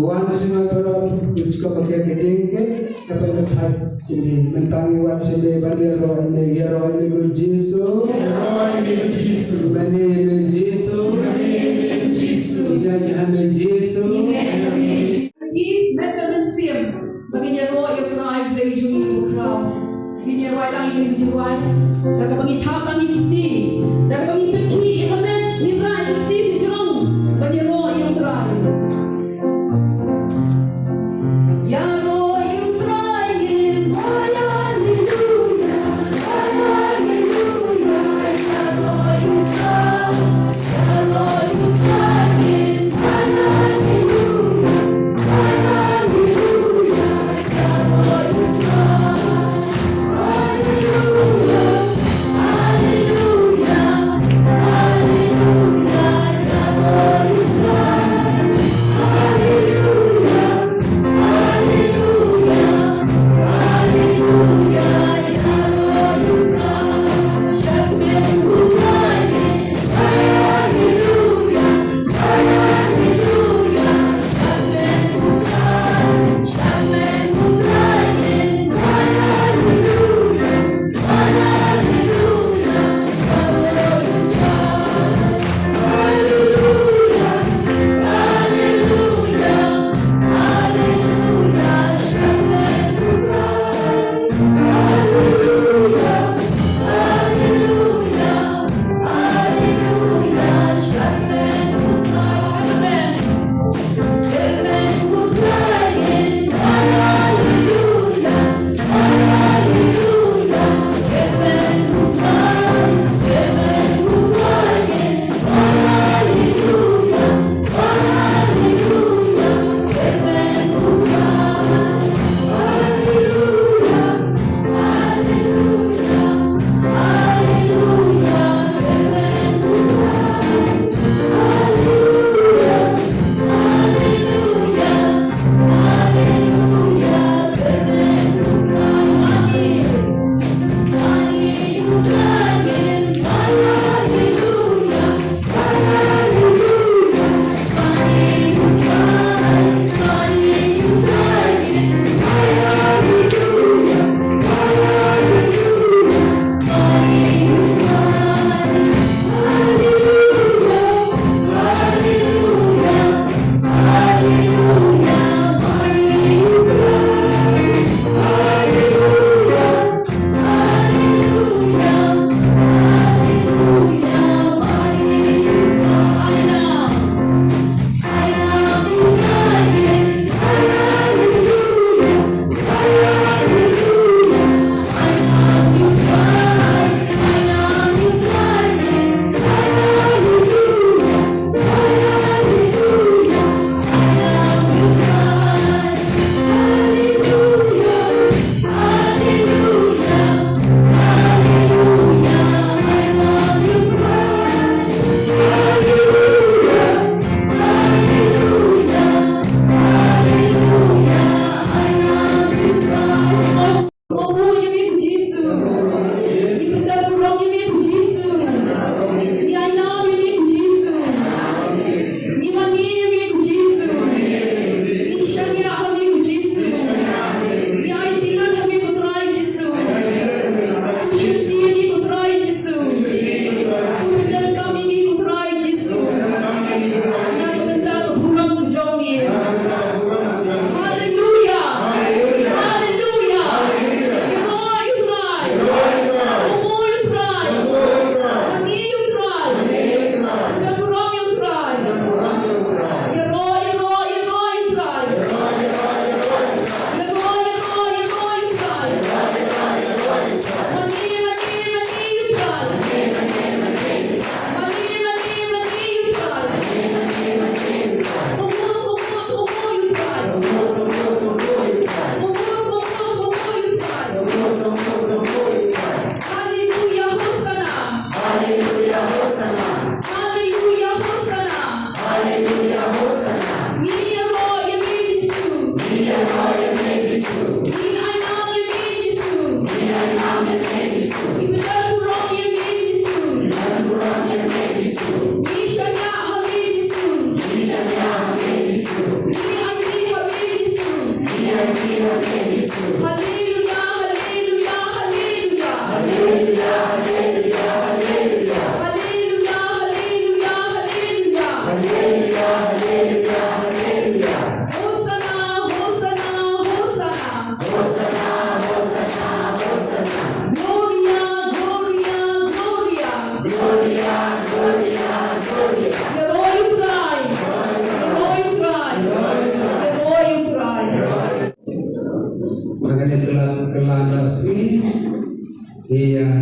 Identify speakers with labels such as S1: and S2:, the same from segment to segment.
S1: Tuan semua para usko pakai kejeng ke dapat lepas sini mentangi wan sebe Hallelujah, hallelujah, hallelujah.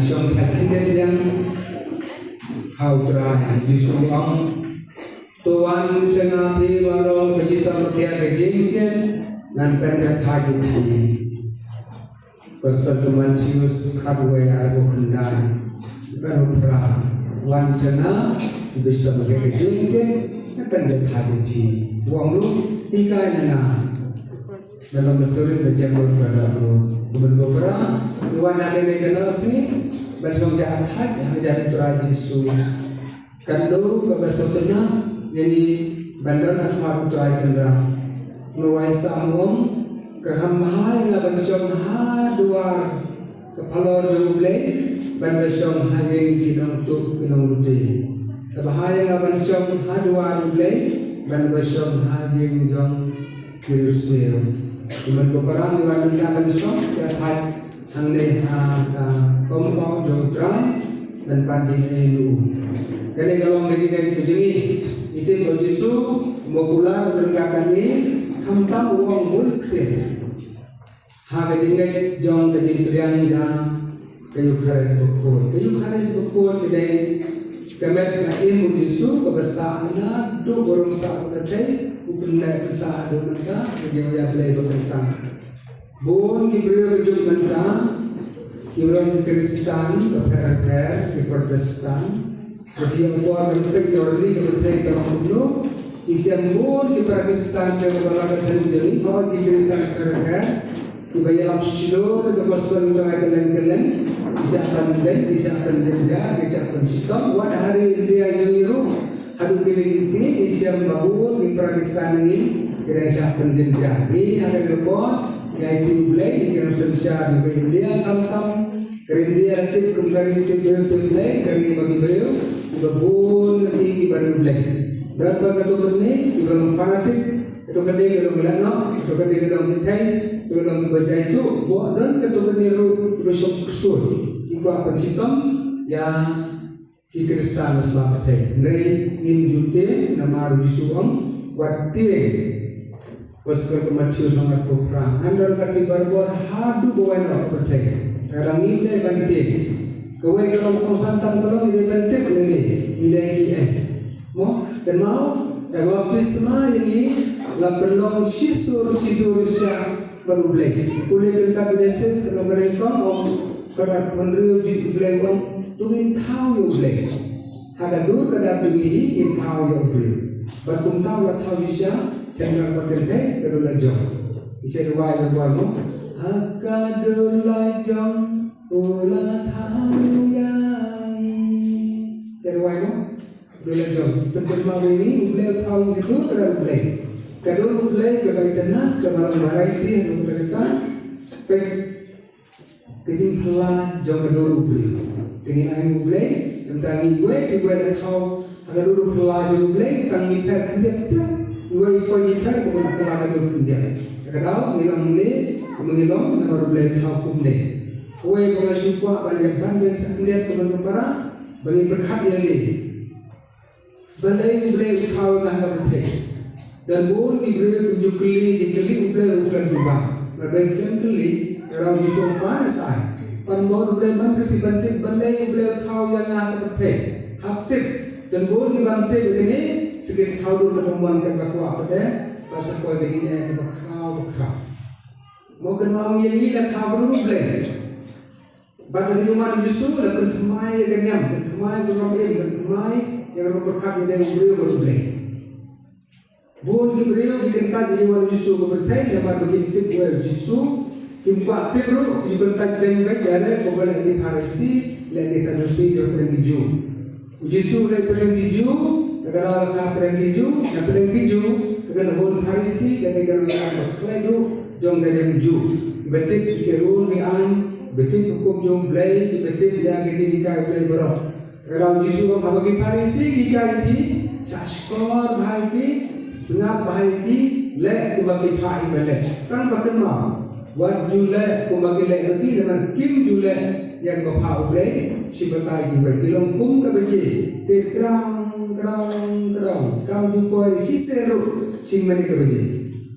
S1: Trong thành thiên yang hau trai Yesus ang Tuhan sengapi warong kesita metia kejengken nan penda thagi thagi pasal Matius kadwe arbo kendai kan tra wan sena bisa metia kejengken nan penda thagi thagi wang lu tiga nana dalam mesurin berjamur pada beberapa tuan ada kenal sini bersama jahat jahat Tuhan Yesus kan dulu kebersatunya jadi bandar asma Tuhan kendang mulai sambung ke hamba yang bersama dua kepala jumlah dan bersama yang kita untuk penonton kebahaya yang bersama dua jumlah dan bersama yang jong Yerusalem Cuman beberapa orang yang akan sok ya thai ane kompau jodrai dan pandai elu. Kene kalau ngejeng kejengi itu begitu mokula berkata ni hampa uang bersih. Ha kejeng jong kejeng krian ya kayu keras pukul kedai kemet akhir begitu kebesaran tu borong sah kedai Upenda besar do menta dia play bertentang. Bon Gibril rujud menta Gibril Kristen berper di Protestan. Jadi yang buat mereka jordi kebetulan kalau dulu isian bon di Protestan yang berlaku dari kalau di Kristen berper dibayar absolut ke pasukan tengah keleng-keleng bisa akan jenja bisa akan sitom buat hari dia jeniru Aduh kini isi isian bangun di Pakistan ini kira siapkan jenjani ada repot yaitu mulai di Indonesia di India tam India aktif kembali di mulai dari bagi beliau bangun di baru mulai dan kalau ini di dalam fanatik itu kedai dalam melano itu kedai dalam tes itu dalam baca itu buat dan ketua niru besok kesul itu apa sistem yang Ki Kristan selamat saya. Nai jute nama Yesuam waktu pasal Matius sangat berperang. Anda kati berbuat hadu bawa nak percaya. Kadang ini bantik. Kau kalau kau santan kalau ini bantik ini. Mo dan mau baptisma ini lapelong sisur tidur siang baru boleh. Boleh kita biasa kalau mereka Kadang menurut di belakang tungin tahu yang boleh. Ada dulu kadang tungin tahu yang boleh. Batum tahu lah tahu bisa. Saya nak berkentai kedua jam. Bisa dua yang baru. Kedua jam ulah tahu yang saya dua yang kedua jam. Penterima ini boleh tahu itu kadang boleh. Kedua boleh kebaik tenang kemarin variety yang mereka Kejing pelah jauh kedua beli, dengan angin beli, tentang gue dah tahu ada dulu pelah jauh beli, tentang ifat hendak tu, gue ifat kemudian pelah jauh hendak. Kadang ngilang ni, mengilang nama beli tahu kumne. Gue kalau suka banyak banding sekendian kemudian para bagi berkat yang ni. Beli tahu nak berteh, dan boleh diberi tunjuk keli beli bukan juga. Berbagi keli. Kalau disumpan sah, panbor beleman kesibantik balai beliau tahu yang nak berteh, hafid dan boleh dibantai begini sedikit tahu dulu pertemuan kebawa pada pasal kau begini kau. Mau kenal yang ini dah tahu dulu boleh. Pada zaman Yusuf dah bertemai dengan bertemai yang berkat yang beliau boleh. Boleh beliau dikenal di zaman Yusuf berteh, dapat begitu beliau Yusuf. Impak Pedro sebentar dengan jalan kepada di Parisi lagi sanusi yang pergi Yesus lagi pergi negara orang pergi yang pergi dengan hon Parisi dan negara orang lain jom dari betul kerun di an betul hukum jumlah betul yang kita boleh berok. Kalau Yesus bagi Farisi kita ini saskor bahagi sengap bahagi le bagi pai balik. Kan berkenal. Wat jule bagi le bagi dengan kim jule yang berpau boleh si bertai di bagi longkum ke bagi terang kau jumpa si seru si mana ke bagi.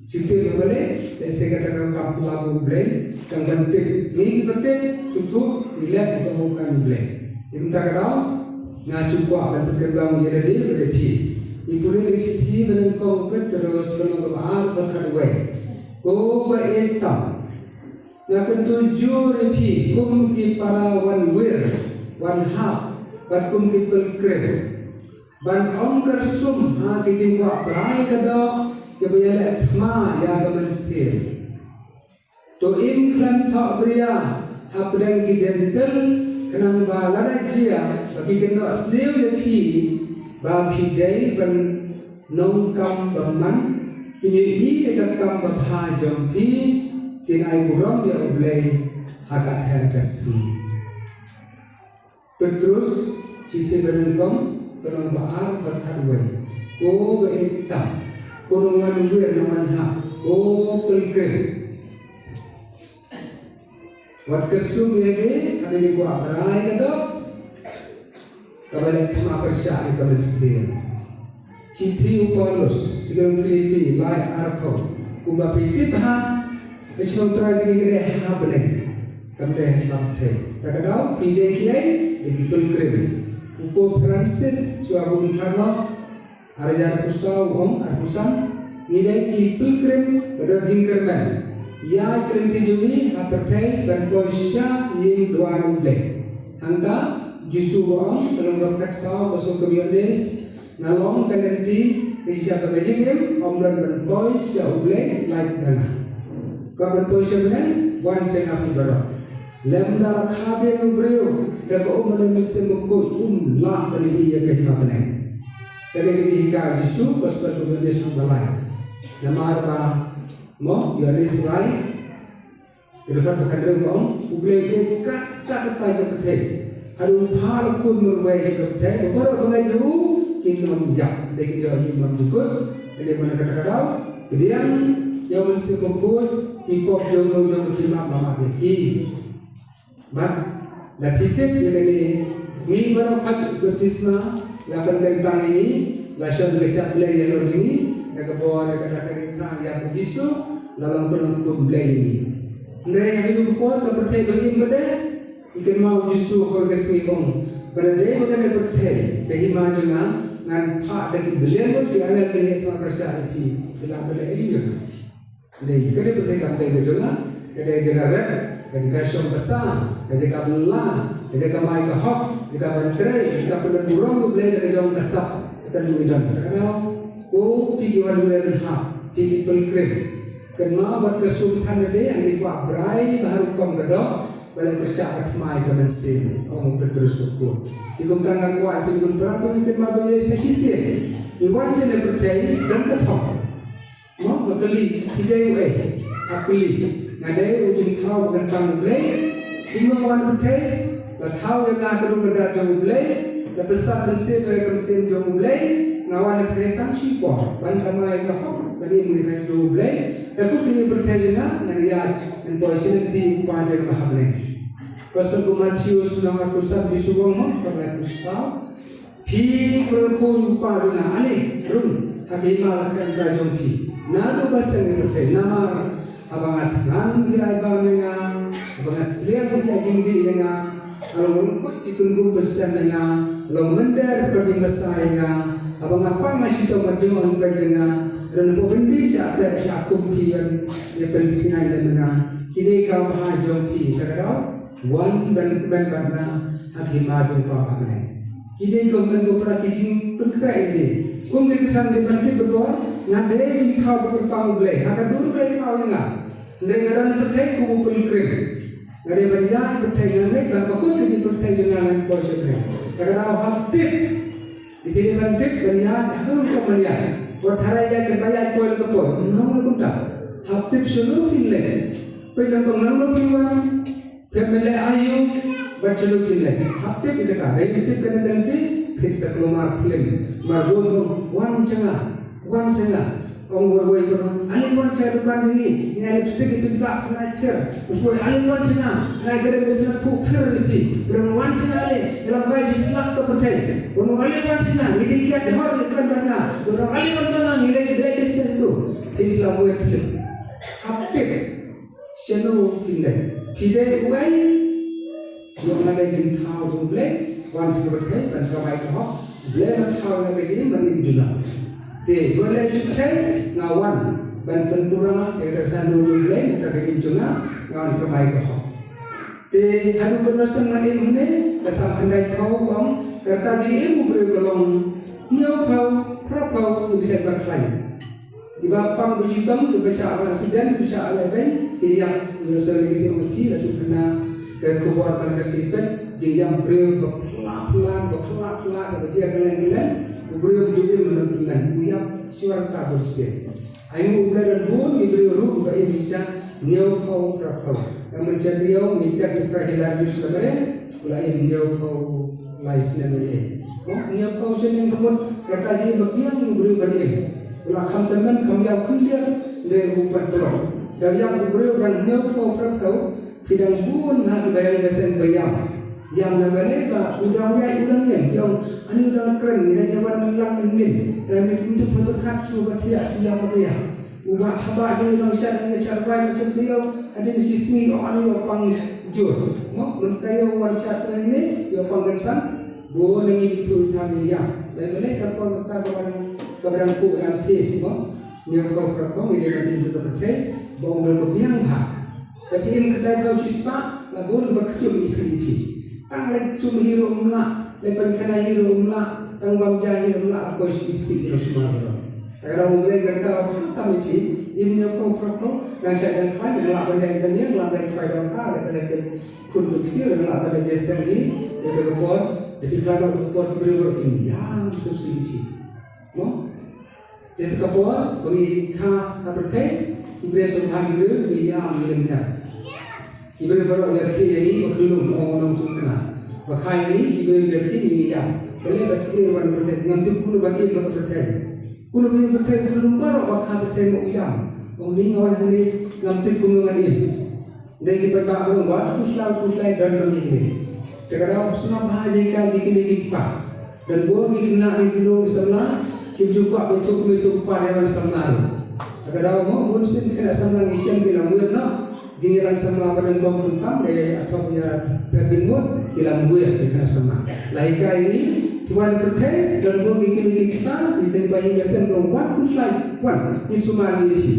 S1: Siapa boleh saya katakan kamu lagu boleh yang penting ni penting cukup nilai untuk bukan boleh kita tahu nak cukup akan berkembang menjadi berarti ibu ni istri menengkau terus menengkau berkarwai beretam nak ketujuh repi kum ki para one half bat kum ki pelkrem ban om kersum kijingwa berai kadok kebayaan ma ya gamansil to inklan tak bria hapdang kijentel kenang balana jia bagi kena asliu lepi babi dai ban nongkam baman ini dekat babha jampi tinai burang dia ulai hakat herkasi Petrus citi berengkom kenang baar berkarwai ko beita kurungan wir naman ha pelker wat kesum ini kami di gua berai kadok kabalik ma persya kabalik sir citi Paulus sigang Filipi lai arpo kumba pitip ha Wisnu trajegi gede ha benek kamde sabte takadau pide kiai di pelker upo Francis suabun karno Arajar pusau arpusan nilai ki pilgrim pada jingkerman ya krem tijumi apertai dan poisya yang dua ruble angka jisu orang dalam katsau masuk ke biodes nalong kanenti risya pada jingkem omdan dan poisya ruble like dana kapan poisya benar wan sengapi barang lemda khabe ngubreu dapat umur mesin mukul lah dari dia kehidupan Jadi ketika Yesus pasal kemudian sembalai, nama apa? Mo, Yohanes Rai, dekat berkandung om, ublek kata kata Haru phal kun merway sekete, baru kena jauh kita menjak, dari kita membuka, dari mana kata-kata, kemudian yang mesti membuat hip-hop jauh-jauh berlima mama beki, mak, dah pitip dia kini, ini baru kat baptisma. Yang tentang ini, langsung besar beli yang lagi ini, nak bawa dekat kereta yang bisu, dalam penentu beli ini. Mereka yang hidup kuat kepercayaan bagi mereka, ikan mau bisu kerja sibong. Berada mereka percaya, kehima jangan nan pak dari belian pun tiada beli tuan kerja ini, bila beli ini juga. Jadi kerja percaya kampai juga, kerja jaga kerja syom besar, kerja kabelah. Jika mai ke hok, jika bercerai, jika perlu burung tu boleh dari jauh kasar, kita mengidam. Kalau pergi waduan hak, pergi pelkrem, kena buat kesultan ini yang dibuat berai baru kom kedok, boleh bercakap mai ke mensin, orang terus berkuat. Jika tangan kuat, pergi beratu itu mahu sekisir. Iwan sini percaya dan ketok. Mau berkeli tidak uai, akuli. Ngadai ujung tahu tentang boleh, lima orang percaya. Tahu yang nak kerja kerja jauh belai, lepas mesin mesin jauh belai, ngawan kerja siapa, ban kamai kahok, bani mereka jauh belai, aku kini bertanya nak dan polisi nanti panjang mahal belai. Pasal kumasius nama pusat di Subang, pada pusat, pi berpun panjang ane, run, hakimah kerja jauh pi, nado pasang itu nama abang atlan birai bamenga, abang aslian punya tinggi dengan kalau mengikut ditunggu bersama, kalau mendar kerja bersama, abang apa masih tahu macam mana kerja, dan pembeli siapa siapa kumpian yang pensiun dan mana, kini kau hajam pi, terkadang wan dan kebanyakan hakim hajam apa mana, kini kau mengumpulkan kijing perkara ini, kau mengumpulkan di pantai berdua, ngadai di kau berpau belai, akan dulu belai kau dengar, dengaran percaya kau pelukrim. Dari banyak pertanyaan dan bakul jadi pertanyaan positif. Karena haftif, dipilih haftif banyak, aku kemudian buat hari yang kebanyakan poin kepoin, nomor kita haftif seluruh pilih. Pegang kau nomor pilih, Pemele ayu berceluk kilai. Hafte kita dari hafte kena nanti fix keluar film. Margun wan senga. Orang berway pun, alim saya dukan ini lipstick itu juga kena ker. Usai alim senga, naik kereta itu pukir lebih. Orang senga le, dalam bayi diselak ke pertai. Orang alim senga, ini dia dehor dekat mana. Orang alim senga nilai dia sentu. Islam buat film. Hafte seno kilai. Kidai uai, yang ada jin thau jumlah, wan seperti dan kamai kau, bela thau yang begini menunjukkan. Di boleh sukai ngawan, benturang yang tersandu jumlah, terkejutnya ngawan kamai kau. Di adu kenasan ini mana, kesam kendai kau kong, kata jimu bergolong, niau kau, prapau bisa berklaim. Di bawah berjuang tu bisa awal sedang bisa awal baik yang sering mesti itu kena kekuatan kesehatan yang beriu pelan berjaya kelan beriu juga menentukan yang suara tak bersih. Ayu ular pun beriu ruh bagi bisa niau kau terapau. Yang menjadi niau minta diperhilang sebenarnya lain niau kau laisnya ni. Niau kau senang kemudian kata jadi bagian beriu bagi Lakam teman kami yang kuliah dari rupa tolong. Dan yang diberi orang nyokong perkau tidak pun hak bayang desen bayang. Yang nagaleba udangnya yang ani udang keren dan jawan melak menin dan itu berkat subat dia sudah bayang. Ubah sabah dia orang syar'i syar'i macam dia ada di sisi orang yang pang jur. Mak mentayau warisat ini yang panggensan boleh itu tanya. Dan mereka kau kata keberangku yang tiap, yang kau perkong ini nanti juga percaya bahawa mereka biang hak. Tapi ini kedai kau siswa, lagu berkecil istri. Tang lagi sumhiru umlah, lepas kena hiru umlah, tanggung jahil umlah aku istri itu semua. Kalau mulai kata apa kami ini yang kau perkong, nasi dan file yang lapan yang tanya, lapan yang file yang kau, lepas untuk sih lapan yang jasa ini, lepas kepot, jadi kalau kepot beri India, susi. Jadi kapal bagi pertai ibu sebagai ibu dia ambil minat. Ibu baru lelaki ini berkelum orang tu kena. Bakai ini ibu lelaki ini dia. Kalau bersih orang pertai ngambil kuno bagi pertai. Kuno bagi pertai belum baru bakai pertai mau bilang. Orang ini orang ini ngambil kuno lagi. Dan kita tak orang buat pusla dan begini. Kadang semua bahagian dikit dan boleh kena dulu sebelah. Kita juga betul pada orang sebenar. Agar mau bunsin kena sebenar isian bilang murna, diilang sebenar pada kau tentang dari atau punya pertimbangan bilang gue kena sebenar. Lahirkah ini tuan percaya dan gue bikin kita ditembaki jasan keempat kuslai wan isumali ini.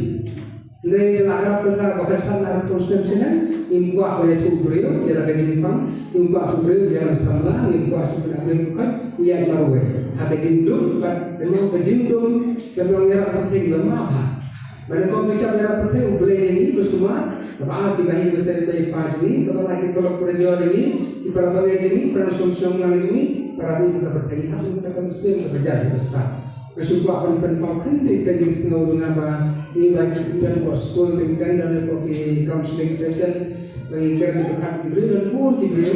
S1: Dari lagar pertama bahkan sana prosesnya imbuak banyak beliau dia lagi jimpang imbuak beliau dia bersama imbuak sudah beliau ia baru ada jindung dan berjindung dan yang penting lemah. Mana kau bisa yang penting boleh ini bersama apa dibahi besar dari pagi ini kalau lagi kalau perjuangan ini di perabang ini persungsung ini para ini kita percaya kita akan mesin bekerja besar. Bersyukur akan penpakan di tadi snow dengan apa ini bagi dan bos school dengan dan kopi counseling session mengingat dekat diberi dan pun diberi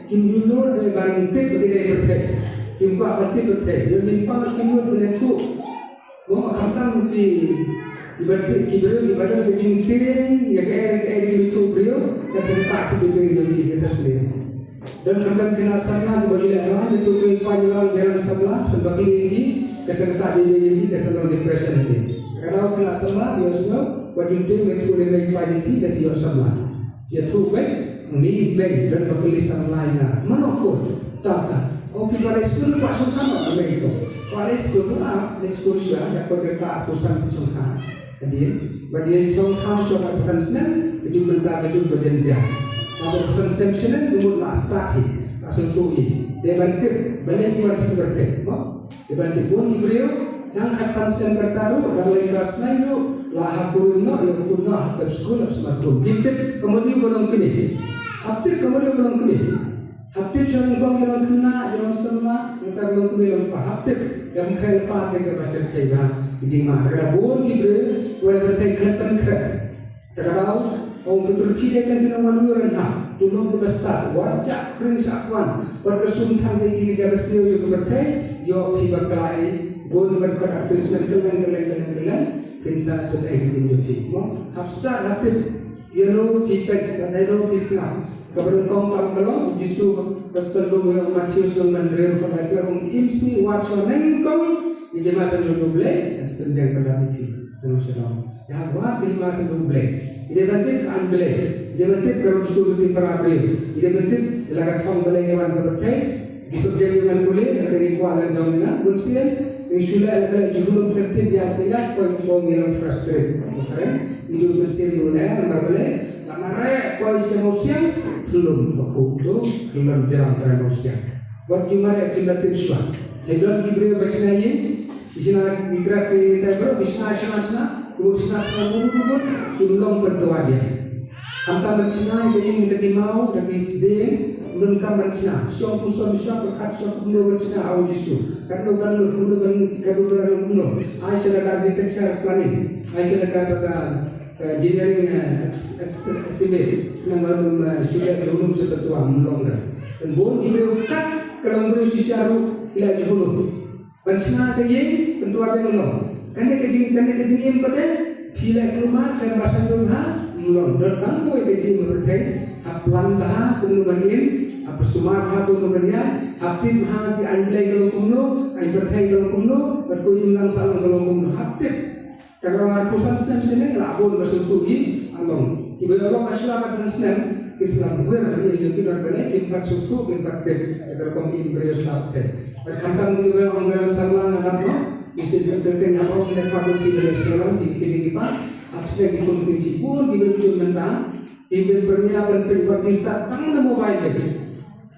S1: kim junior dari bantik bagi dari percaya kim pak bantik percaya jadi pak kim junior dengan tu mau akan di ibadat diberi ibadat kecingkirin ya kayak itu beliau dan cerita itu diberi dari sesuatu dan kadang kena sana dibagi lagi itu panjang dalam sebelah dan bagi ini keserta diri keserta depression ini. Kalau kena sama dia semua, wajib metode lagi pagi dan dia sama. Dia tu baik, ni baik dan berkelisan lainnya. Manapun, tak. Oh pada sekolah pak Sultan apa itu? Pada sekolah, di sekolah sudah ada kereta pusat Sultan. Jadi, bagi Sultan sudah berfungsi, itu berita itu berjenjang. Kalau berfungsi itu umur astagi, asal tuhi. Dia bantu, balik keluar seperti itu. Dibantu pun diberiu yang kata sistem tertaruh dan kelasnya itu lahap burungnya yang punah ke sekolah semakin kita kemudian belum kini hampir kemudian belum kini hampir jangan kau yang kena jangan semua kita belum kini lupa hampir yang kaya lupa kita baca kaya jima kerana pun diberiu boleh bertai kelihatan keren terkau orang betul kita kan tidak malu rendah tulong kita start wajah kering sakwan berkesum thang ini kita mesti yo bertai yo pibakai bon berkat artis kelen pinsa sudah hidup hidup mo hapsta hapit yellow pipet katailo pisna kabarun kong kalau jisu pastor lo yang masih sunan real pada kalau imsi watch nengkong ini masa double estendek pada miki terus ya buat di masa double ini bentuk anble ini bentuk kalau suruh di parabil ini bentuk laga thong bale yang bertai disubjek dengan boleh ada di kuala domina kursian Insya Allah jumlah tertib yang tidak kau milang frustrate, okey? Itu mesti mulai nomor boleh. Lamare kau semuanya belum betul belum jalan terusnya. Buat jumlah jumlah tipsnya. Jadilah diberi bahasa ini, bisna dikira kita bro, bisna asna, bisna semua belum berdoa dia. Antara bisna ini kita mau dan bisde belum kamar bisna. Siapa berkat siapa belum bisna awal Yesus. Kalau kalau Aisyah dah kita share planning, Aisyah dah engineering estimate, namun sudah belum seperti amlong dah. Dan bon ini ukat kalau berusia syaru tidak jauh. Bersama kaya tentu ada amlong. Karena kejadian pada bila rumah dan bahasa rumah amlong. Dan kau kejadian berarti plan bah pembangunan apa semua bah pembangunan hafid bah di anjlay kalau kumno ay berthai kalau kumno berkuim lang salang kalau kumno hafid kalau ngapusan senang senang labon bersutuhi along ibu Allah masyarakat Islam Islam gue yang lebih berbeda impak suku impak tip agar kompi berius hafid berkantang juga orang salang nama mesti bertengah orang dan fakir di Islam di kita absen di kompi pun di berjumlah tentang ibu perniagaan pribadi tentang mobile lagi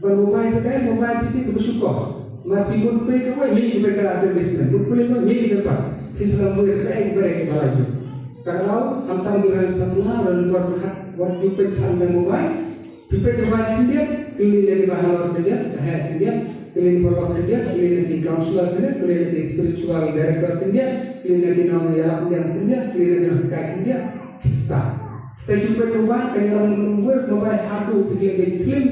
S1: bermobile kita mobile itu bersyukur tapi pun mereka kau ini mereka ada bisnes bukan kau ini dapat Islam mereka mereka beraju kalau hantar dengan semua dan berkat wajib tentang mobile people mobile dia pilih dari bahan dia dia pilih produk dia pilih dari counselor dia pilih dari spiritual director dia pilih dari nama yang dia pilih dari kaki dia kita jumpa mobile kalau mobile hadu pilih film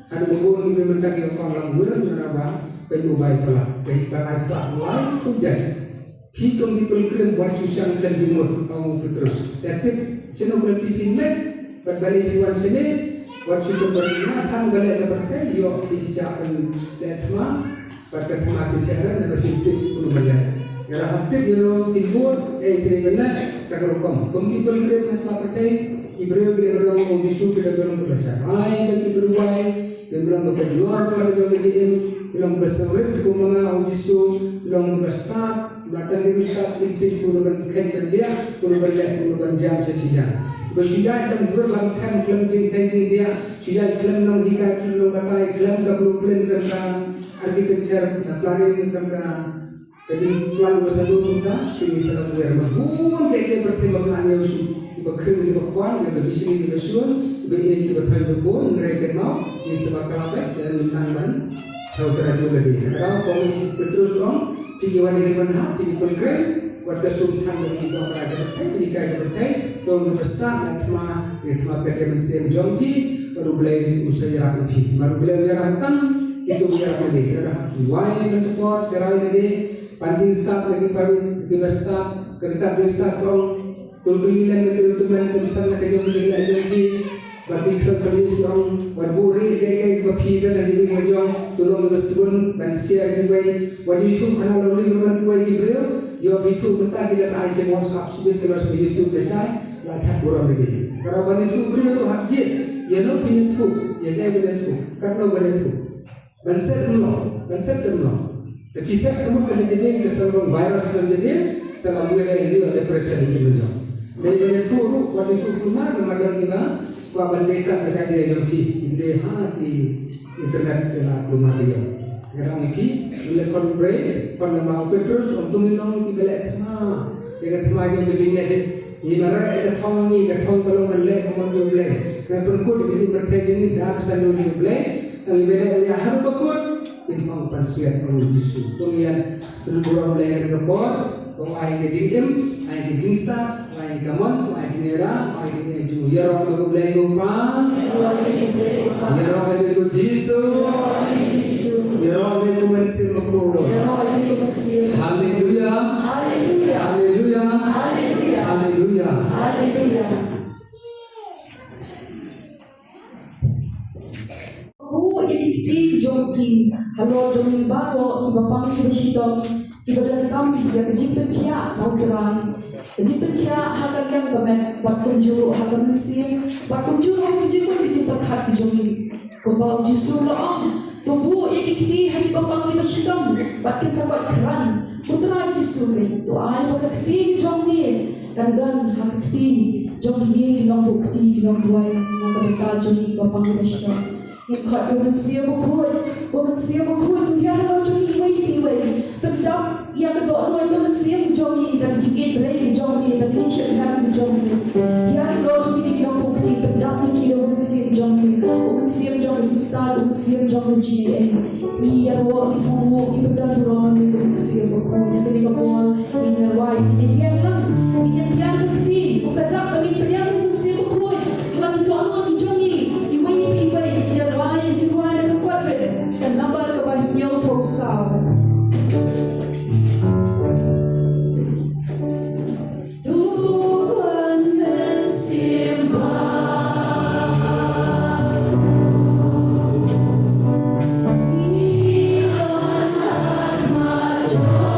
S1: ada beberapa implementasi yang orang buat menambah penyubai pelak dari bahasa lain hujan hitung dipelukkan buat susah dan jemur kamu terus tapi jenuh berarti pindah berbalik hewan sini buat susah berminat balik kepercayaan yuk disiapkan letma berkat makin sehat dan berhidup puluh banyak kalau hati kalau timbul benar kalau kamu pelukkan masalah percaya Ibrahim bilang mau disuruh kita bilang berbahasa lain bagi berbuai dia bilang berjuang kalau dia BJM bilang bersawit kumanga ujisu bilang berstaf belakang dia ustaz intik puluhan kain dia puluhan jam sesinya bersudah dan berlangkan klaim jengkai dia sudah klaim nang hika klaim batai klaim dah blueprint tentang arsitektur planning tentang jadi plan bersatu kita ini salah bermahun kayak bertemu dengan Yesus bakal di bawah yang di sini di Besuan, di betul betul mereka mau di sebab kelapa dan tangan saudara juga di. Kalau kau terus om, pergi wali mana, pergi pergi, warga sultan dari bawah ada bertai, pergi kaya bertai, kau universitas dan cuma PT Mesin Jomti baru beli usaha rapi, baru beli rantang itu biar apa deh, wali bentuk serai lagi, pancing staff lagi pada universitas, kita bisa kau Tulilan dengan tulisan kerja menjadi lagi, bagi seterus yang berburi kayak berpikir dari berjong, tolong bersebut dan share juga. Wajib itu karena lalu orang tua Ibrahim, yo itu mentah kita saya semua subscribe terus di YouTube besar, lacak orang ini. Karena wanita itu Ibrahim hajit, ya no pintu, ya kayak pintu, karena pintu. Banset belum. Tapi saya kamu kena jadi keseluruhan virus terjadi, selama ini ada pressure di berjong. Dari itu, waktu itu rumah remaja kita, kawan mereka ada di Jogja, di internet dalam rumah dia. Sekarang ini, mulai konflik, mau Petrus untuk minum di belakang tema, dengan tema yang begini, ini mana ada tahun ini, kalau mulai kemudian mulai, kalau perkut itu berterjemah dah pesan dulu mulai, yang beda yang harus perkut, memang pensiat mengujisu, kemudian berbuat mulai report. Kau ayah kejikim, ayah kejingsa, Mai gamon, mai jinera, mai jineju. Ya Rob lu blai lupa. Ya Rob lu Yesus. Ya Rob lu mensil mukul. Haleluya. Haleluya. Haleluya.
S2: Oh, jadi kita joki. Kalau joki bago, kita panggil bersihkan. Kita berangkat dia kejipet kia mau terang. Kejipet kia hakal yang kami buat kunjung hakal mesin. Buat kunjung orang kejipet kejipet hati joki. Kau justru loh. Tubuh yang kita hari panggil bersihkan. Buatkan sahabat keran. Putra justru itu. Ayah pakai keti joki. Dan hakal keti joki dia kilang bukti kilang buai. Maka berkata joki panggil bersihkan. Yang kau mensiap bukut tu yang kau joki iway. Tentang yang kedua itu mensiap joki dan jikit rey joki dan t-shirt yang joki. Yang kau joki kilang bukti tentang kilo mensiap joki. Mensiap joki style mensiap joki GA. Ni yang kau ni semua ni benda orang itu mensiap bukut. Yang kedua kau ni terwai ni yang lang ni yang keti. Bukan tak kami yang mensiap bukut. Yang kedua orang ni joki iway. Jiwa dengan kuadrat dan nampak kebanyakan prosau. Tuhan mensimbah Iman hikmat jogi.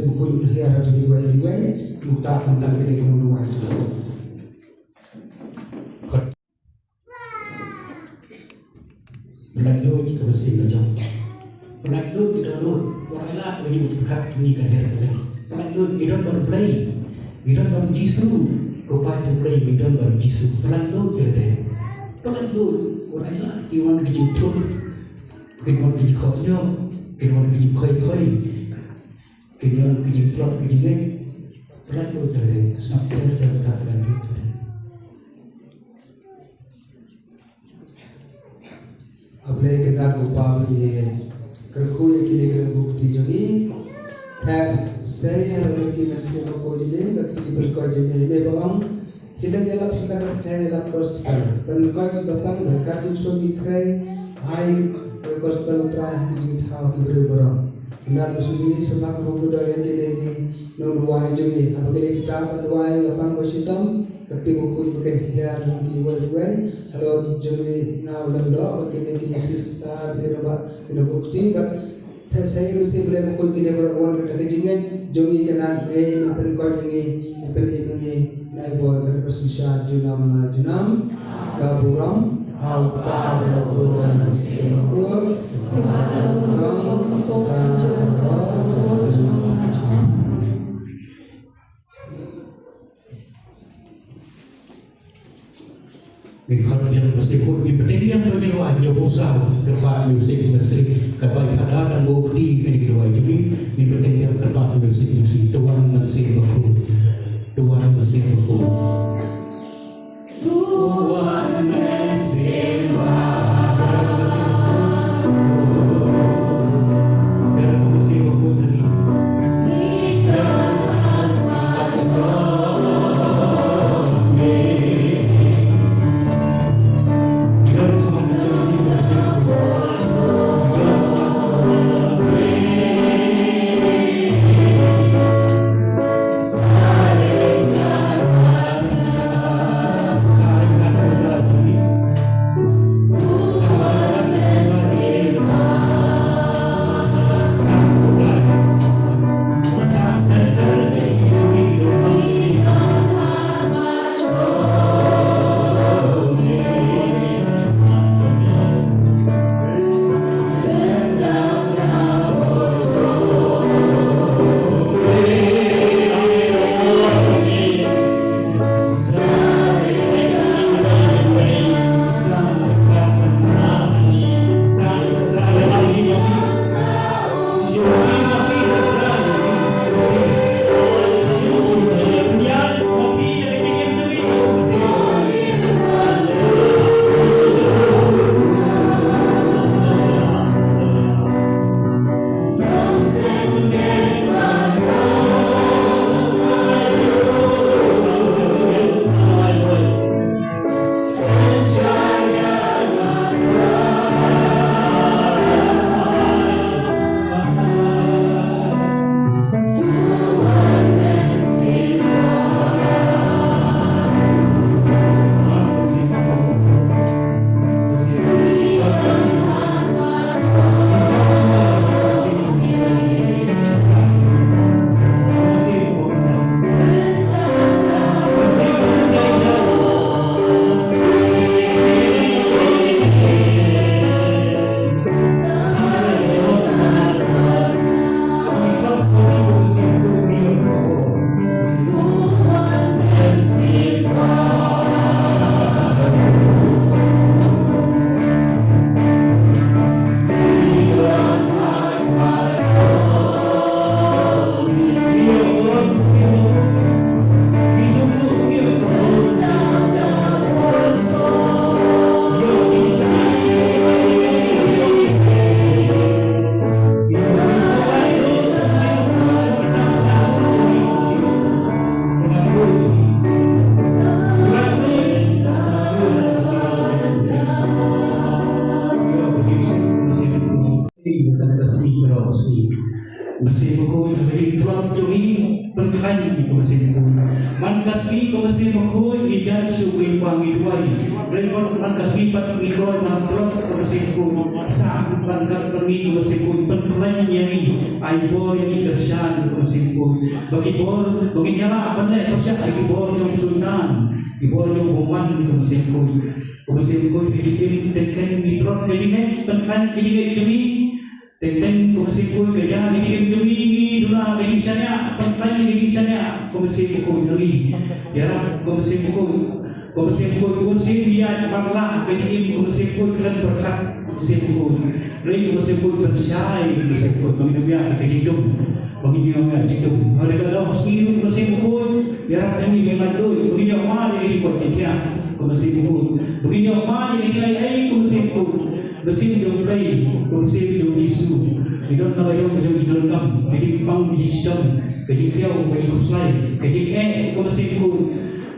S1: masih pun hiara tu dibuat buka tentang ini kemudian
S3: Lalu kita bersih belajar. Lalu kita lalu wala lagi berkat ini kahir lagi. Lalu kita berplay, kita berjisu, kopai tu play kita berjisu. Lalu kita deh. Lalu wala iwan kejutan, iwan kejutnya, iwan kejutkai, iwan kejutan kejutan. Lalu kita deh. Sampai kita berkat lagi.
S1: अपने किताब गोपाल ये करखुए की लेकर मुक्ति जोगी तब सही है कि मैं से को ले गति पर को जे में बगम हिदन ये लक्ष्य का है लक्ष्य पर पण को की बतम का की सो दिखरे आई कोस्टल उतरा की था की बरे ना तो सुनी समा को budaya के लेनी नो रुआई जोगी अब के किताब रुआई अपन को सितम tapi buku bukan hiar di wal-wal kalau jadi now lando begini di sista berapa itu bukti but saya mesti boleh buku ini berapa kita kejingan jongi kena nanti kau jongi nanti naik buat berproses junam kaburam apa lakukan sempur
S3: Kalau yang meskipun di pendidikan penyeluan jauh besar kerana musik musik kapai pada dan bukti yang dikeluarkan jadi di pendidikan kerana musik musik tuan masih baku tuan masih baku tuan masih mesin buku dari tuan curi pentai di mesin buku man kasih ke mesin buku ijan syukri bang ituai repot langkas lipat mikroy nang klot kemesiku saat langkat pergi kemesiku penklaim nyari aibor yang kersan kemesiku bagi bor bagi nyala pandai pasyak bagi bor jom sunan bor jom boman kemesiku kikitin teken mikrot kejine penklaim kejine jumi teken kemesiku kerja kejine jumi dula kejisanya penklaim kejisanya kemesiku lagi ya kemesiku dia parla kejine kemesiku keren berkat kemesiku Rai kemesiku bersyai kemesiku kemisiku kejidum bagi dia jidum hari kalau sendiri kemesiku ya ini memang tu bagi dia mari ikut dia kemesiku bagi dia mari ikut kemesiku mesin jom play kemesiku jom isu tidak nak jom dalam bagi pang bagi sistem bagi dia bagi kuslai bagi kemesiku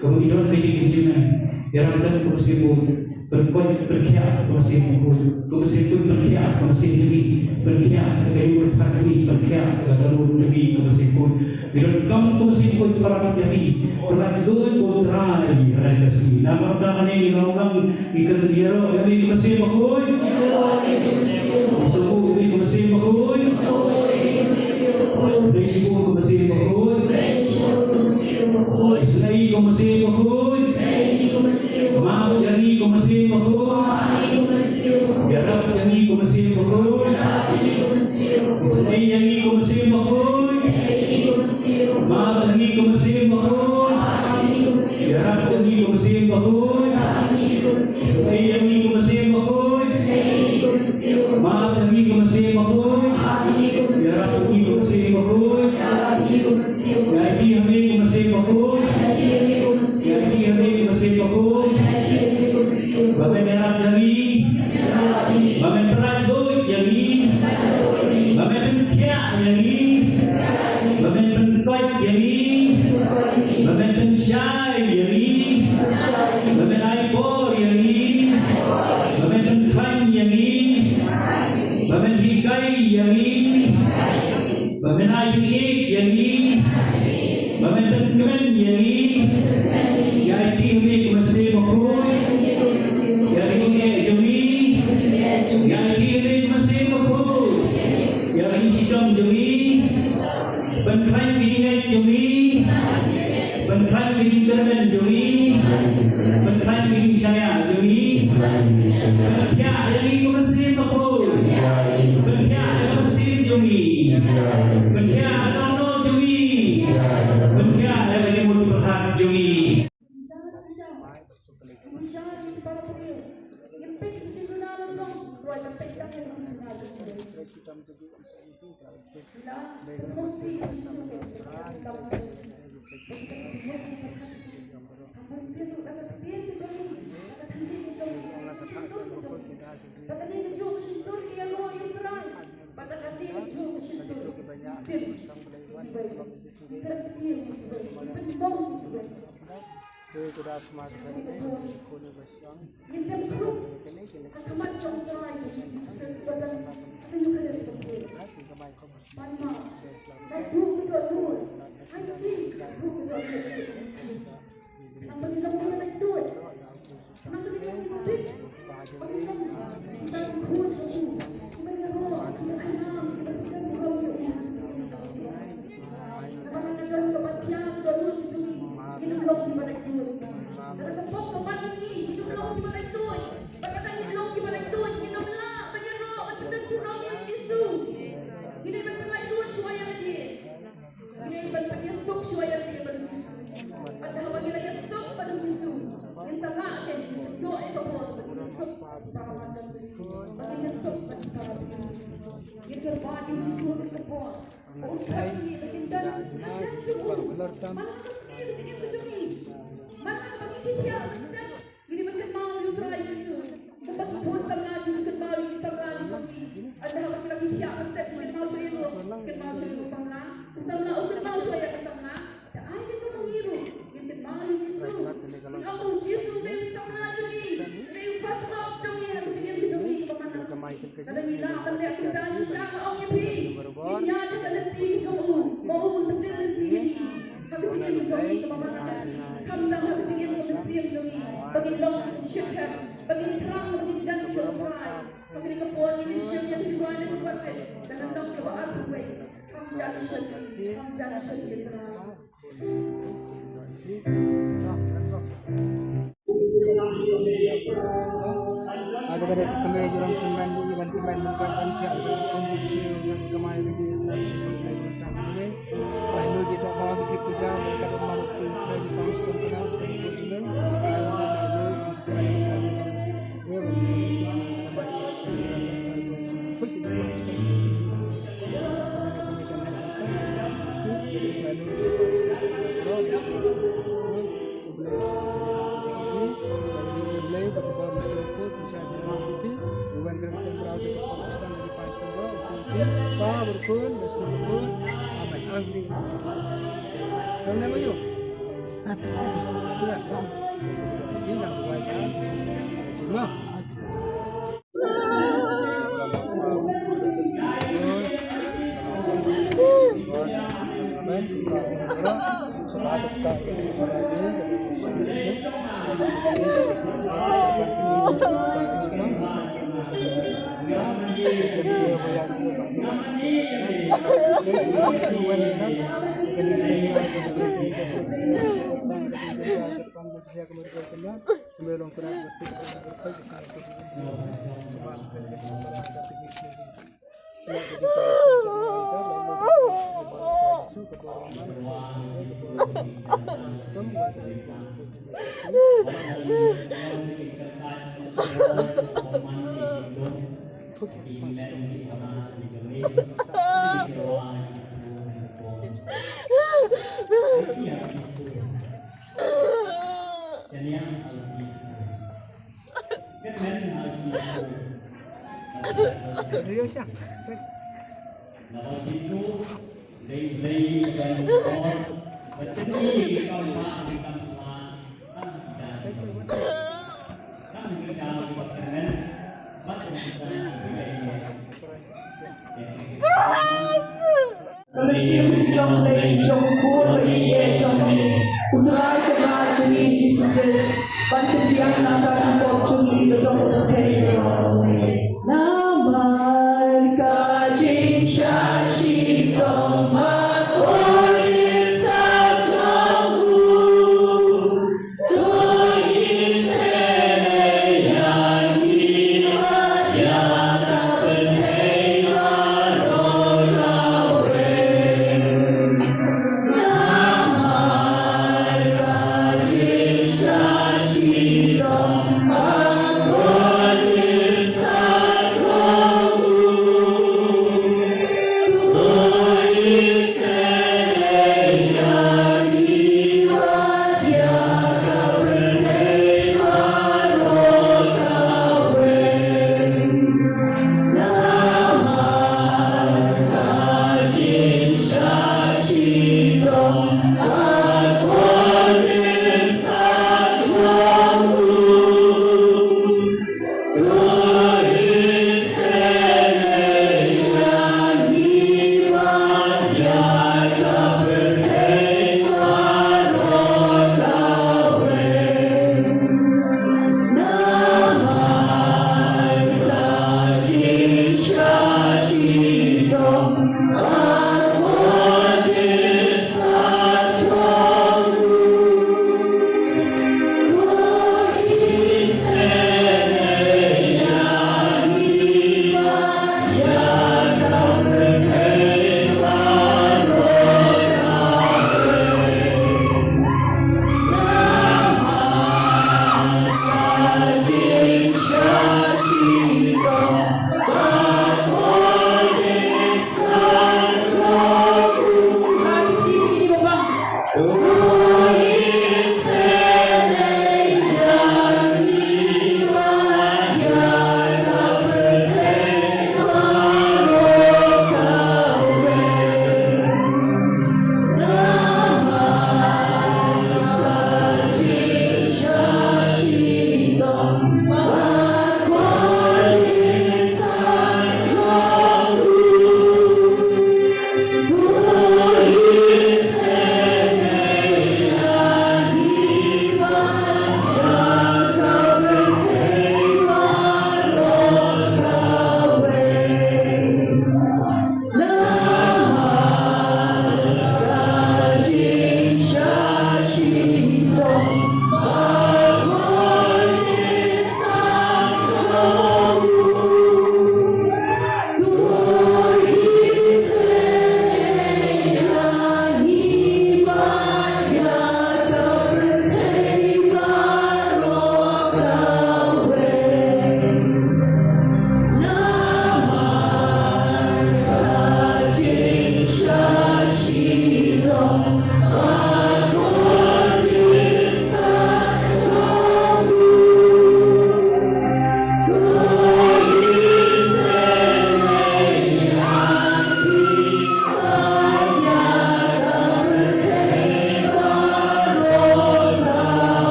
S3: kemudian bagi kejunan ya dan kemesiku berkiat kemesiku berkiat kemesiku berkiat dari berhati berkiat dalam diri kemesiku bila kamu kemesiku para jadi berlaku kontrai ada sini nama dah ni orang ikan dia yang ini kemesiku semua ini kemesiku Resiko kemesiku Islai kemesiku Maaf jadi kemesiku Yarab jadi kemesiku Islai jadi kemesiku Maaf jadi kemesiku Yarab jadi kemesiku Islai jadi kemesiku Maaf jadi kemesiku Yarab jadi kemesiku Jadi kami kemesiku Jadi kami kemesiku Bapak merah lagi Bapak perak duit lagi Bapak penkiak lagi Bapak penkot lagi Bapak pensyai lagi Bapak aibor lagi Bapak penkan lagi Bapak hikai lagi Bapak aik lagi Bapak penkemen lagi Jadi kami kemesiku Jadi jumi Jadi kemesiku Jadi sidang jumi Benkai bidingan jumi Benkai bidingan jumi Benkai biding saya jumi Benkia jadi kemesiku Benkia kemesiku jumi Benkia nono jumi Benkia lagi mutu berhak jumi
S2: Panginoong Shepherd, Panginoon menjadi Tuhan, Panginoon Paul ini Shepherd di mana buatnya, dan hendak kebal gue, hamdan terang.
S4: Ada pada kembali jurang timban bu iban timban mengkapan pihak dengan kondisi dan kemarin di Islam kembali bertang ini. Lalu kita bawa kita puja dan kita maruk sudah di Pakistan kenal kita puja. Lalu lalu kembali mengalir. Ya bagi Islam kembali put di Pakistan. Lalu pada baru disebut misalnya di bukan kerajaan berada di Pakistan dari Pakistan Pak berkun bersebut aman ahli dan nama yuk atas tadi sudah tahu bilang wajah semua sepatu tak
S2: Trong đây trong khu đây trong utrai ke bajani Jesus bantu dia nada opportunity trong thế namar ka shashi toma
S5: Sa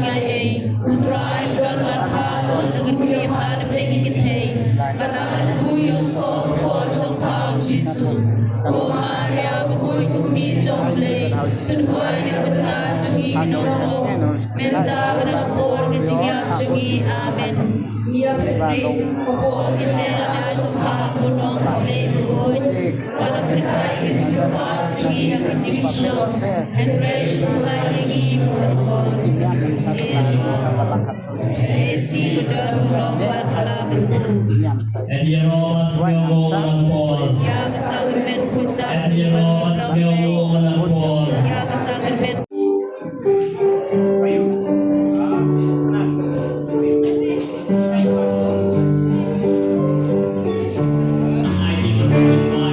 S5: ngai ei utrai dan marhalo dengan kuya pan plegi kitei banaman kuyo sol ko jong pao jisu ko maria bukoy kumi jong play tunhuay ni badna jungi ginolo menta bana por ketiya jungi amen ia pray ko kitela na tuha punong play bukoy wana krikai ketiya jungi ketiya and pray lagi Esi benar berlomba dalam
S6: Ediros ngomong
S5: ya kesangan men kucap
S6: Ediros ngomong
S5: ya kesangan men
S6: Hallelujah.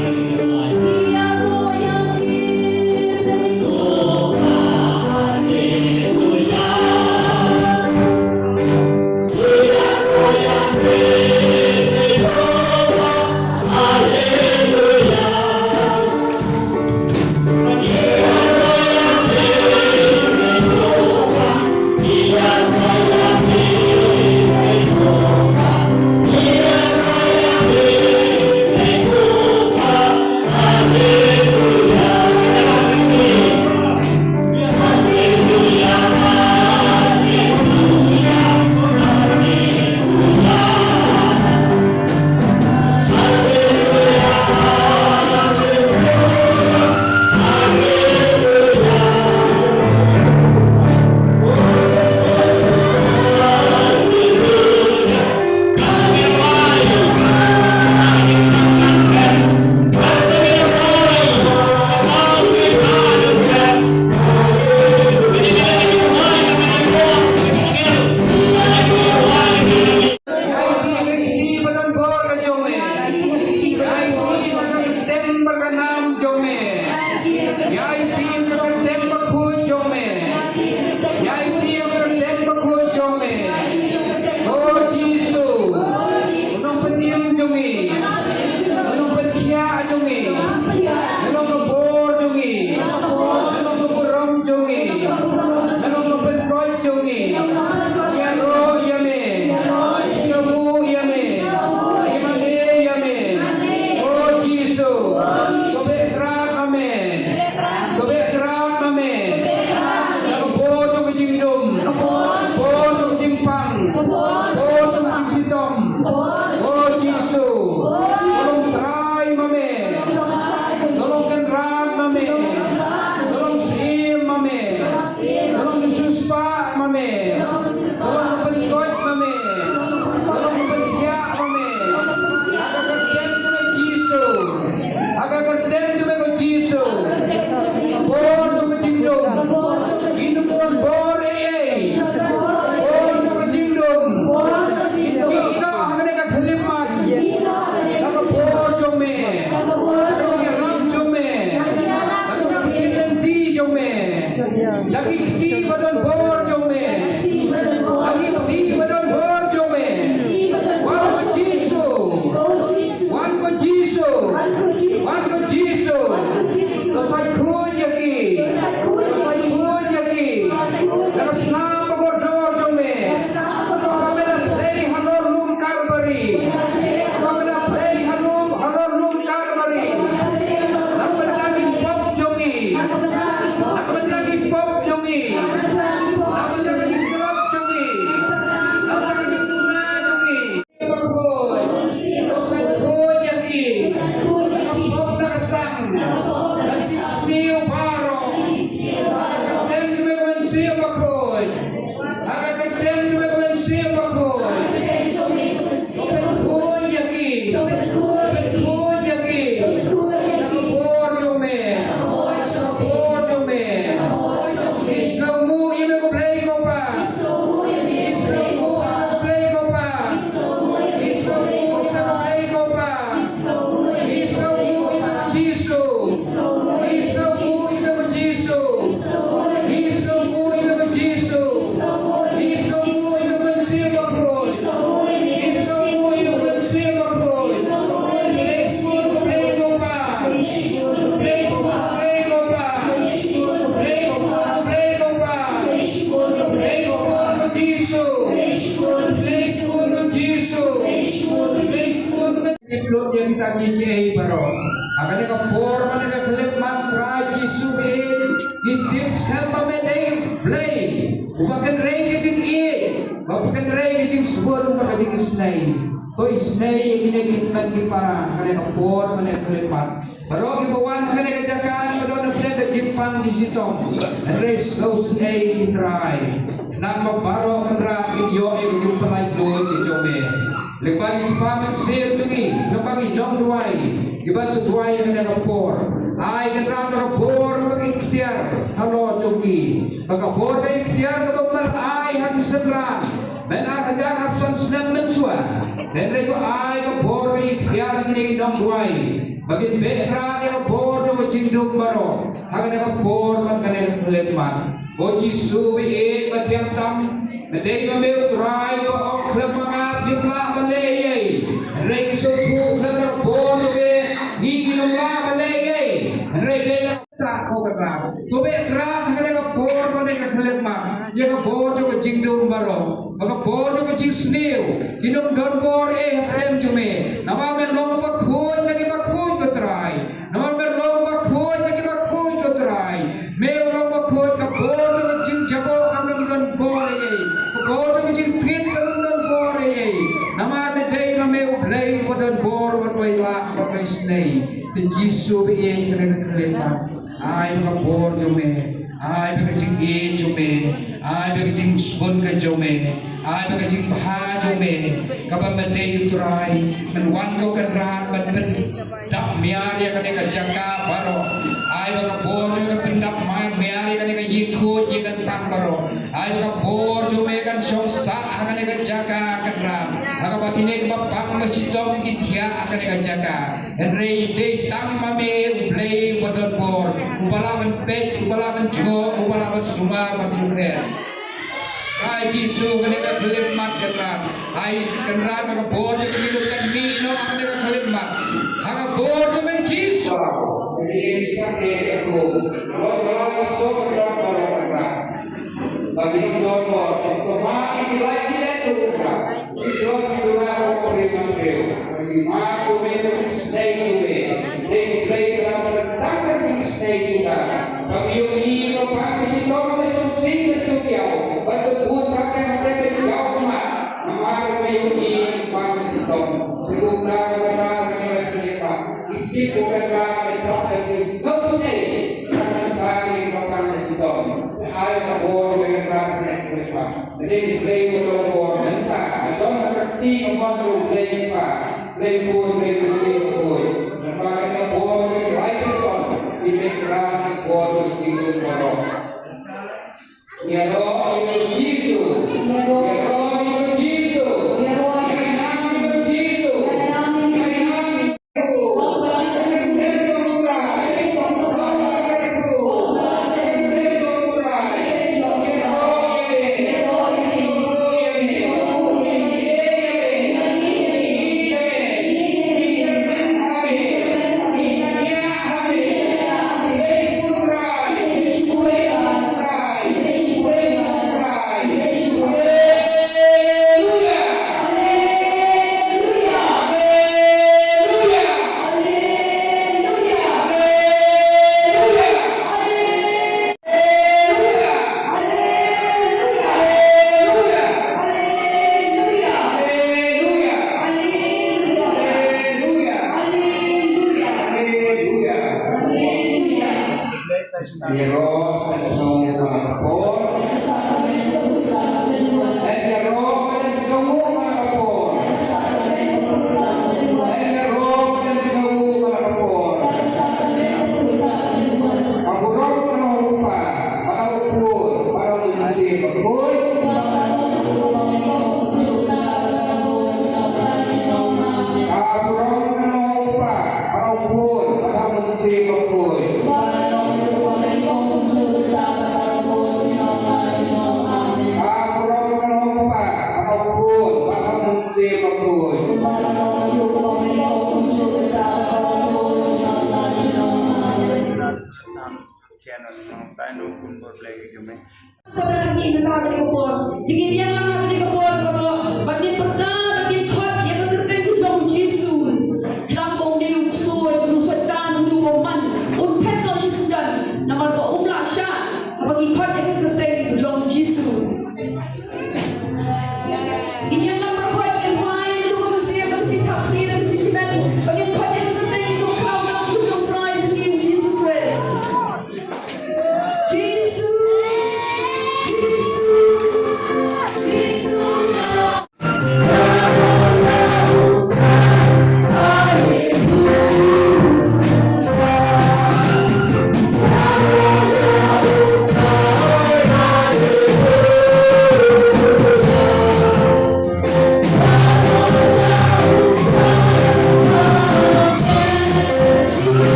S1: Iplot yang kita kiki baro. Akan ika por mana ika kelip mantra Jisu in. Itip sekal pamedai play. Upakan rey kijing i. Upakan rey kijing sebut upakan kijing isnay. To isnay yang kinekitman kipara. Akan ika por mana ika kelipat. Baro ibawan akan ika jakaan padona pinag jipang disitong. And race those ay itry. Nak mabaro kanra ikyo ay kijing palay doon kijome. Lepas paman sir tungi, lepas jom duai, iban seduai yang ada kapor. Ai kenram kapor bagi ikhtiar, halo tungi. Bagi kapor bagi ikhtiar kebemal ai hati segera. Ben ajar absen senang mensua. Dan rego ai kapor bagi ikhtiar ini jom duai. Bagi bekra yang kapor jom cinduk baro. Hagan kapor bagi lemat. Boji suwi batiang tam. Dari memang try untuk klub mengap jumlah balai, rei suku klub bodoh be, gigi jumlah balai, rei tak kau kerap, tu be kerap kerana bodoh pada klub mak, ya bodoh ke jingdung baru, maka bodoh ke jing snew, kinum don bor rem jume, nama melong bakun lagi bakun ke try, nama melong bakun lagi bakun ke try, melong bakun ke bodoh ke jing jabo amnong don bor Bodoh kecil pin berundang bore, nama medai nama ublay pada bor berway lah berway snay, tenjisu be kerana kelepas, ay mga bor jume, ay mga kecil jume, ay mga kecil spon ke jume, ay mga kecil paha jume, kapag medai uturai, menwan ko kenrat ben dak miar ya kene jaga baro, ay mga bor yung pendak miar ya kene yikut yikan tam baro, ay mga bor jume kan songsa akan eka jaga kenram akan batine bapang masitong itia akan eka jaga enrei de tam mame play wadon bor upalaman pet upalaman jo upalaman sumar maksudnya ai Jisu akan eka kelimat kenram ai kenram akan bor juga hidupkan mino akan eka kelimat akan bor juga Jisu jadi kita aku kalau sok kenram bagi nomor kemana nilai itu itu dua orang bagi aku memang stay they play dalam tangan di stay juga bagi ini apa sih nomor suci bagi pun pakai mereka jauh mah nama ini pakai sistem segera mereka isi bukan mereka dari sosial bagi pakai sistem ay kabor dengan rakyat mereka. Jadi play bola mereka. Atau mengerti kemana play mereka. Play bola. Mereka kena bola right on. Di mereka bola tinggal bola. Ya roh itu Jisu. Ya roh itu Jisu. Ya nama itu Jisu. Ya nama itu.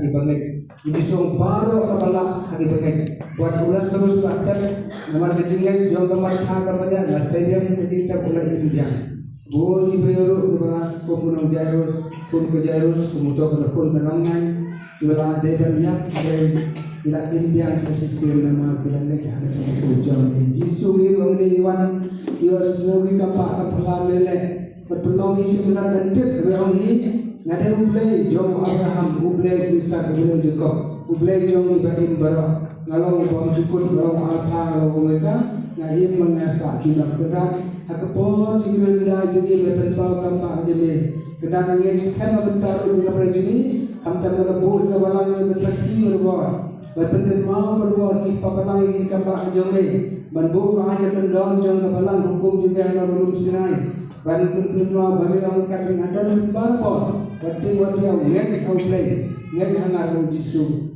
S1: ibangai Ibisong baro kabala ibangai buat ulas terus bahkan nomor kecilnya jom kamar kabarnya lah saya ketika mulai dibiang boni prioro iba komunong jairus pun ke jairus kemudian ke pun merangai iba ada dia bila dibiang sesisir nama bilang mereka jom Yesus ni orang iwan Dios nabi kapal kapal lele berpeluang isi benar dan tip orang ini ngade ublay jom Abraham ublay Ishak ublay Jacob ublay jom Ibrahim bara ngalong bom cukup ngalong alpa ngalong mereka ngahim mengasa tidak berat hakapolo jigenda jadi bertentang kampa jadi kedang ingin skema bentar udah perjuni hamta melebur ke balang bersakti berbuat bertentu mau berbuat di papalang ingin kampa jombe banbu aja tendang jom ke balang hukum juga lalu Sinai bantu kedua bagi orang kafir ada berapa waktu yang ngek kau play ngek hangat ujisu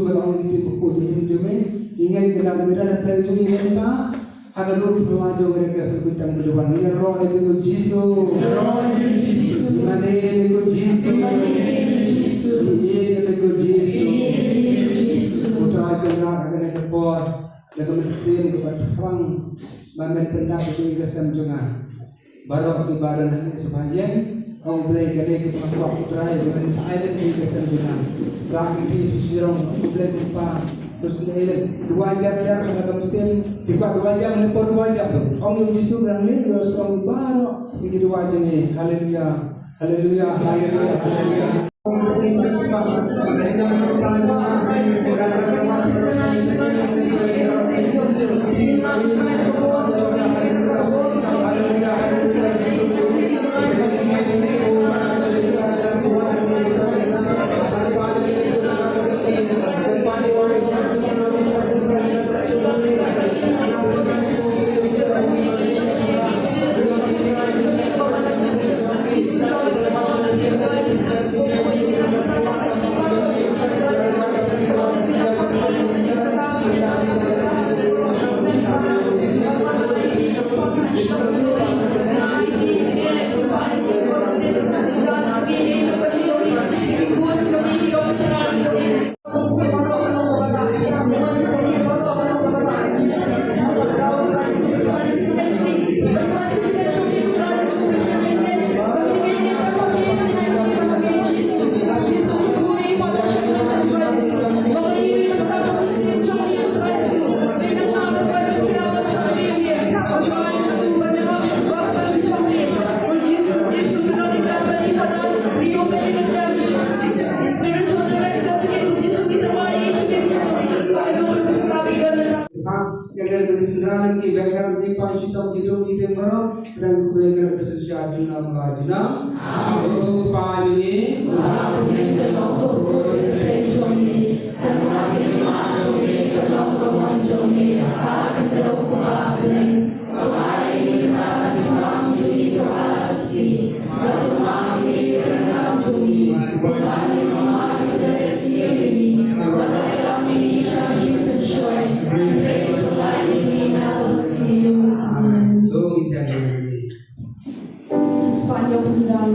S1: berang di buku jadi jome ingat kena beda play jadi mereka agar lu pelajar mereka berbincang berdepan ini roh itu ujisu mana itu ujisu ini itu ujisu putra kena kena kepor lagu mesin kepada terang bangun pendapat itu kesanjungan baru ibadah ini sebagian orang boleh kena kepada putra dengan Thailand di kesanjuran lagi di Sirong boleh lupa sesuai 2 jam pada mesin dibuat 2 jam lepas 2 jam orang Yesus bilang ni orang baru begitu wajah ni haleluya haleluya haleluya haleluya dan kuberikan kesesuaian juna mengajuna lupa ini
S2: Sepanjang undang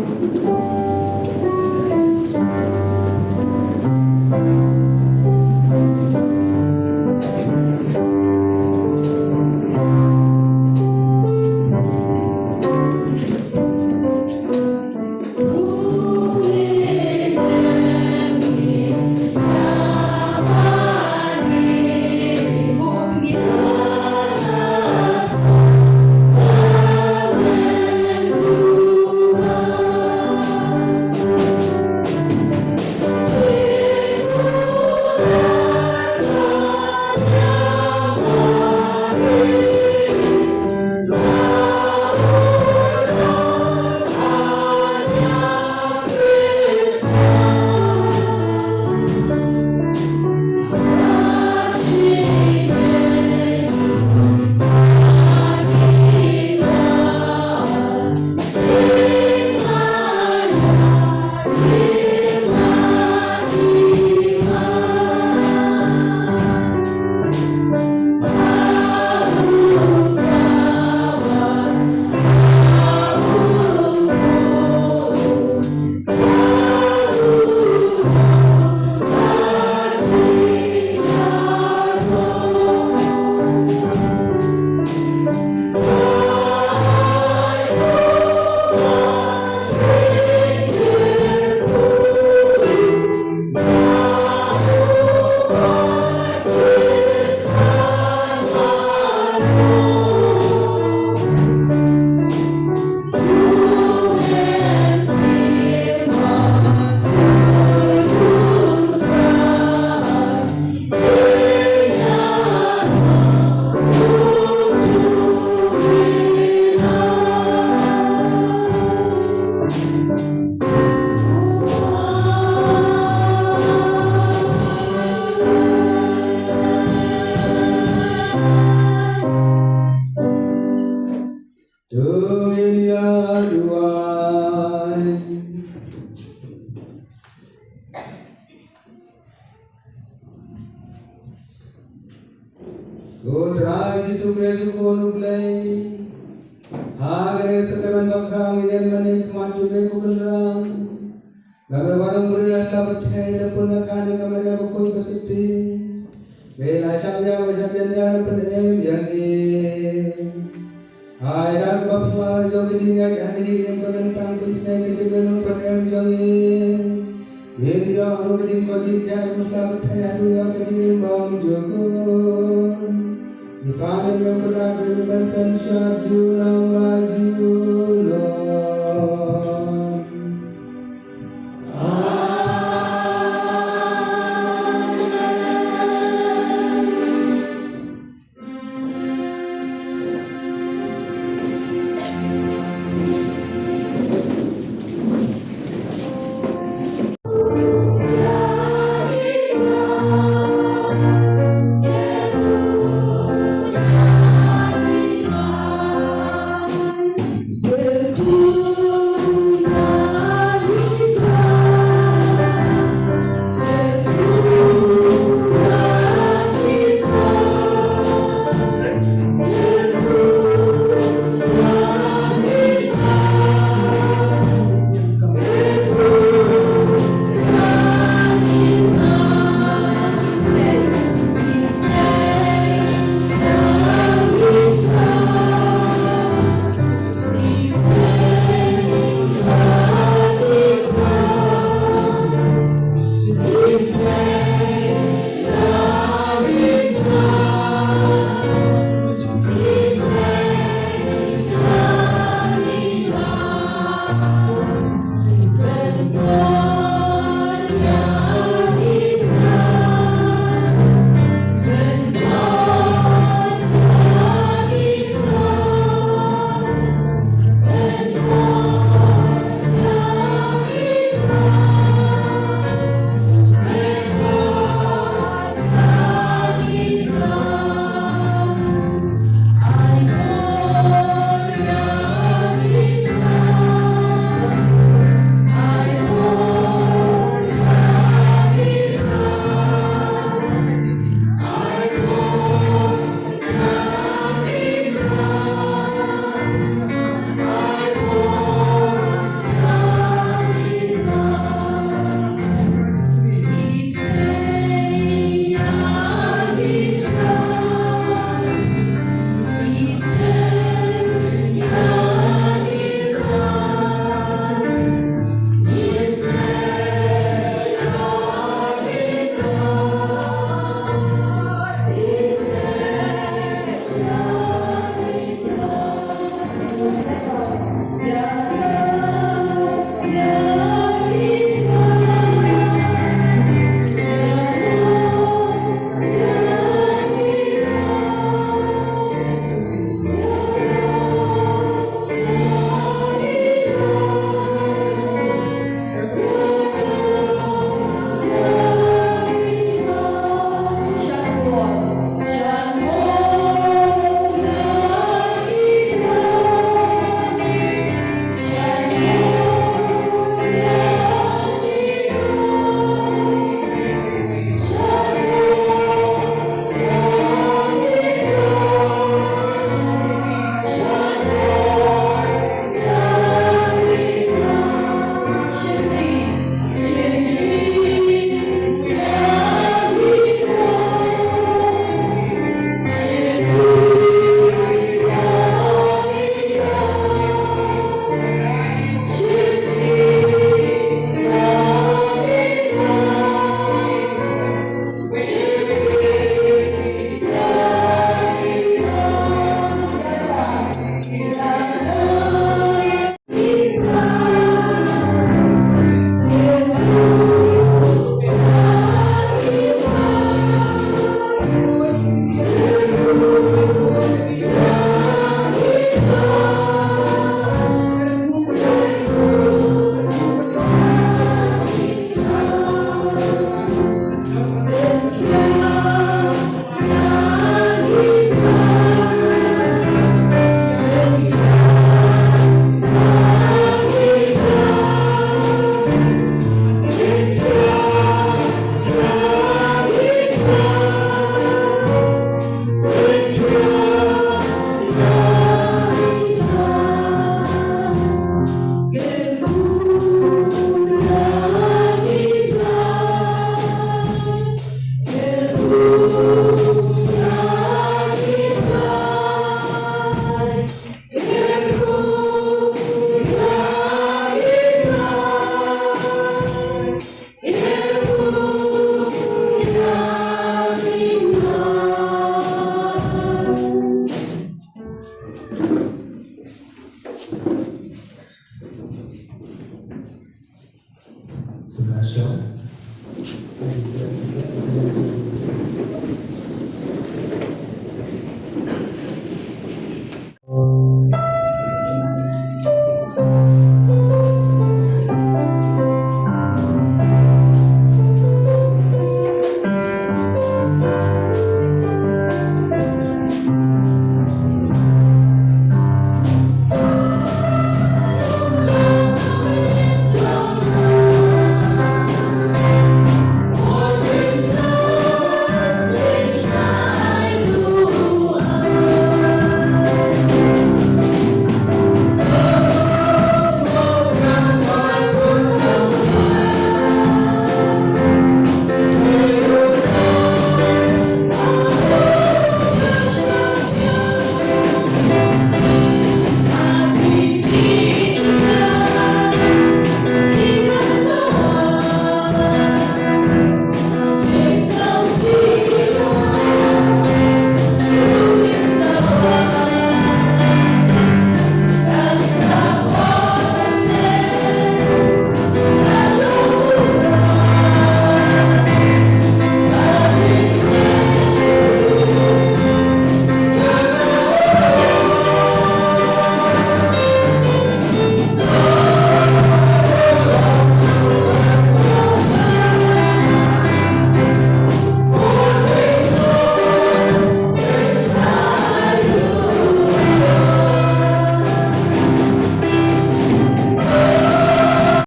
S1: Utra Yesus Kristus kono play. Agare seteman bakram iden manik maju be kukenrang. Gambar barang mulia tak percaya dapur nakani gambar yang berkoi positif. Bela sabda wasabda pendem yang ini. Ayat bapa jauh tinggal hari yang bertentang Kristen itu belum pendem jauh ini. Dia orang kecil kecil yang muslim percaya dunia kecil bang jogo. Di panen yang berat dengan sensyat julang lagi.